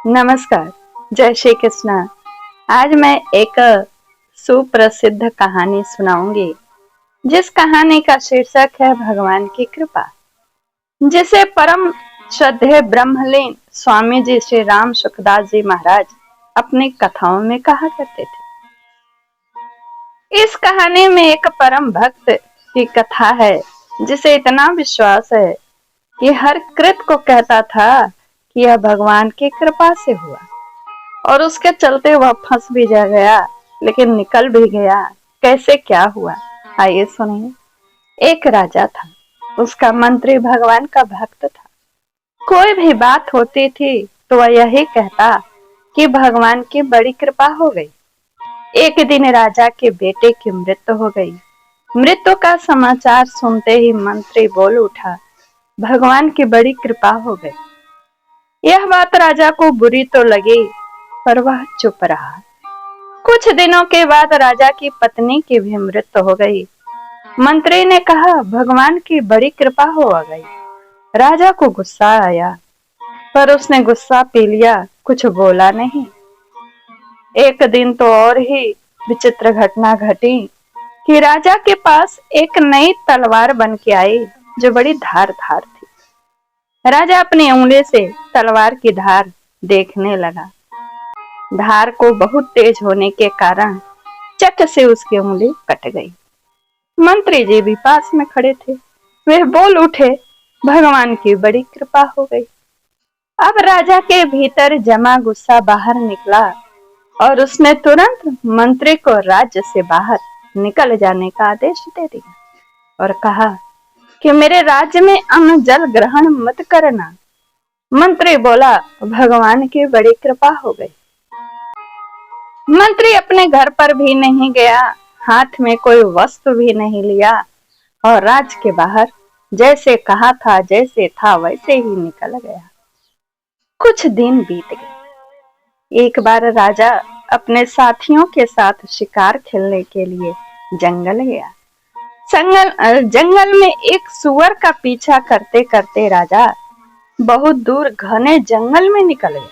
नमस्कार। जय श्री कृष्ण। आज मैं एक सुप्रसिद्ध कहानी सुनाऊंगी, जिस कहानी का शीर्षक है भगवान की कृपा, जिसे परम श्रद्धेय ब्रह्मलीन स्वामी जी श्री राम सुखदास जी महाराज अपनी कथाओं में कहा करते थे। इस कहानी में एक परम भक्त की कथा है, जिसे इतना विश्वास है कि हर कृत को कहता था कि यह भगवान की कृपा से हुआ, और उसके चलते वह फंस भी जा गया, लेकिन निकल भी गया। कैसे क्या हुआ, आइए सुनिए। एक राजा था, उसका मंत्री भगवान का भक्त था। कोई भी बात होती थी तो वह यही कहता कि भगवान की बड़ी कृपा हो गई। एक दिन राजा के बेटे की मृत्यु हो गई। मृत्यु का समाचार सुनते ही मंत्री बोल उठा, भगवान की बड़ी कृपा हो गई। यह बात राजा को बुरी तो लगी, पर वह चुप रहा। कुछ दिनों के बाद राजा की पत्नी की भी मृत्यु हो गई। मंत्री ने कहा, भगवान की बड़ी कृपा हो गई। राजा को गुस्सा आया, पर उसने गुस्सा पी लिया, कुछ बोला नहीं। एक दिन तो और ही विचित्र घटना घटी कि राजा के पास एक नई तलवार बन के आई, जो बड़ी धारदार थी। राजा अपनी उंगली से तलवार की धार देखने लगा। धार को बहुत तेज होने के कारण चट से उसकी उंगली कट गई। मंत्री जी भी पास में खड़े थे। वे बोल उठे, भगवान की बड़ी कृपा हो गई। अब राजा के भीतर जमा गुस्सा बाहर निकला और उसने तुरंत मंत्री को राज्य से बाहर निकल जाने का आदेश दे दिया और कहा कि मेरे राज्य में अन्न जल ग्रहण मत करना। मंत्री बोला, भगवान की बड़ी कृपा हो गई। मंत्री अपने घर पर भी नहीं गया, हाथ में कोई वस्तु भी नहीं लिया और राज के बाहर जैसे कहा था, जैसे था वैसे ही निकल गया। कुछ दिन बीत गए। एक बार राजा अपने साथियों के साथ शिकार खेलने के लिए जंगल गया। जंगल में एक सुअर का पीछा करते करते राजा बहुत दूर घने जंगल में निकल गया।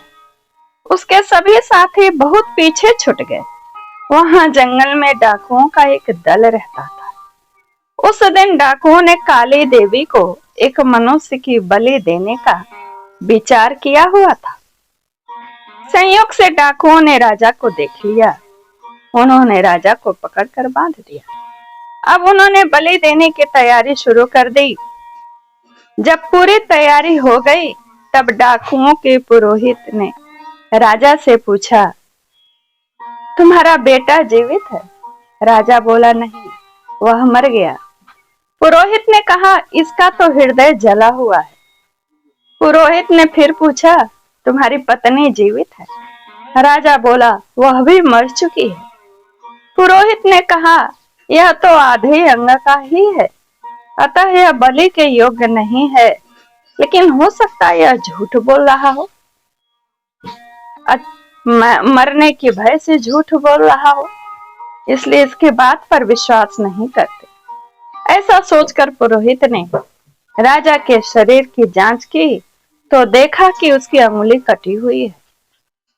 उसके सभी साथी बहुत पीछे छूट गए। वहां जंगल में डाकुओं का एक दल रहता था। उस दिन डाकुओं ने काली देवी को एक मनुष्य की बलि देने का विचार किया हुआ था। संयोग से डाकुओं ने राजा को देख लिया। उन्होंने राजा को पकड़कर बांध दिया। अब उन्होंने बलि देने की तैयारी शुरू कर दी। जब पूरी तैयारी हो गई, तब डाकुओं के पुरोहित ने राजा से पूछा, तुम्हारा बेटा जीवित है? राजा बोला, नहीं, वह मर गया। पुरोहित ने कहा, इसका तो हृदय जला हुआ है। पुरोहित ने फिर पूछा, तुम्हारी पत्नी जीवित है? राजा बोला, वह भी मर चुकी है। पुरोहित ने कहा, यह तो आधे अंग का ही है, अतः यह बलि के योग्य नहीं है, लेकिन हो सकता है यह झूठ बोल रहा हो, मरने के भय से झूठ बोल रहा हो, इसलिए इसके बात पर विश्वास नहीं करते। ऐसा सोचकर पुरोहित ने राजा के शरीर की जांच की तो देखा कि उसकी अंगुली कटी हुई है।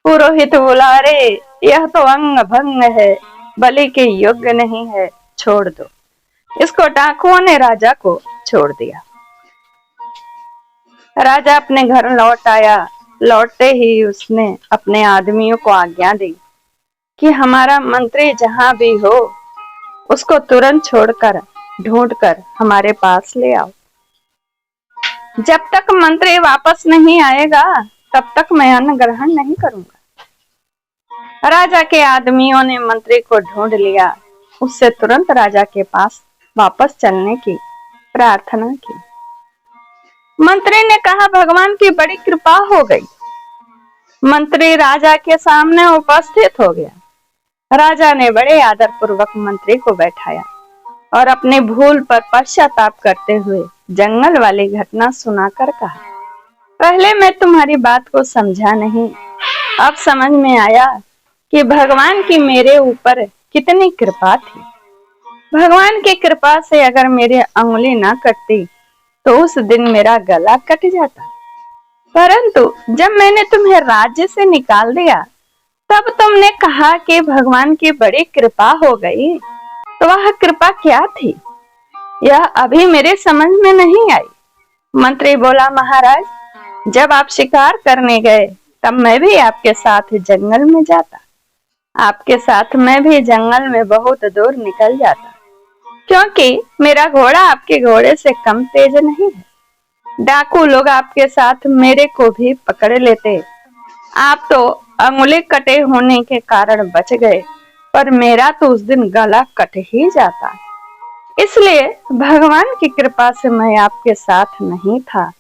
पुरोहित बोला, अरे यह तो अंग भंग है, बलि के योग्य नहीं है, छोड़ दो इसको। डाकुओं ने राजा को छोड़ दिया। राजा अपने घर लौट आया। लौटते ही उसने अपने आदमियों को आज्ञा दी कि हमारा मंत्री जहां भी हो, उसको तुरंत छोड़कर ढूंढकर हमारे पास ले आओ। जब तक मंत्री वापस नहीं आएगा, तब तक मैं अन्न ग्रहण नहीं करूंगा। राजा के आदमियों ने मंत्री को ढूंढ लिया। उससे तुरंत राजा के पास वापस चलने की प्रार्थना की। मंत्री ने कहा, भगवान की बड़ी कृपा हो गई। मंत्री राजा के सामने उपस्थित हो गया। राजा ने बड़े आदर पूर्वक मंत्री को बैठाया और अपनी भूल पर पश्चाताप करते हुए जंगल वाली घटना सुनाकर कहा, पहले मैं तुम्हारी बात को समझा नहीं, अब समझ में आया कि भगवान की मेरे ऊपर कितनी कृपा थी। भगवान की कृपा से अगर मेरी अंगुली ना कटती तो उस दिन मेरा गला कट जाता। परंतु जब मैंने तुम्हें राज्य से निकाल दिया तब तुमने कहा कि भगवान की बड़ी कृपा हो गई। तो वह कृपा क्या थी, यह अभी मेरे समझ में नहीं आई। मंत्री बोला, महाराज, जब आप शिकार करने गए तब मैं भी आपके साथ जंगल में जाता। आपके साथ मैं भी जंगल में बहुत दूर निकल जाता, क्योंकि मेरा घोड़ा आपके घोड़े से कम तेज नहीं है। डाकू लोग आपके साथ मेरे को भी पकड़ लेते। आप तो अंगुली कटे होने के कारण बच गए, पर मेरा तो उस दिन गला कट ही जाता। इसलिए भगवान की कृपा से मैं आपके साथ नहीं था,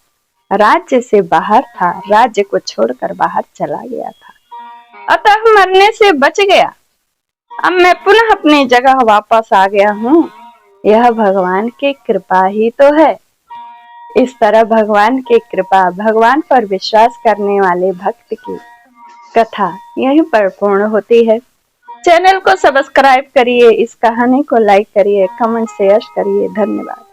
राज्य से बाहर था, राज्य को छोड़कर बाहर चला गया था, अतः मरने से बच गया। अब मैं पुनः अपनी जगह वापस आ गया हूँ। यह भगवान की कृपा ही तो है। इस तरह भगवान की कृपा, भगवान पर विश्वास करने वाले भक्त की कथा यहीं पर पूर्ण होती है। चैनल को सब्सक्राइब करिए, इस कहानी को लाइक करिए, कमेंट शेयर करिए। धन्यवाद।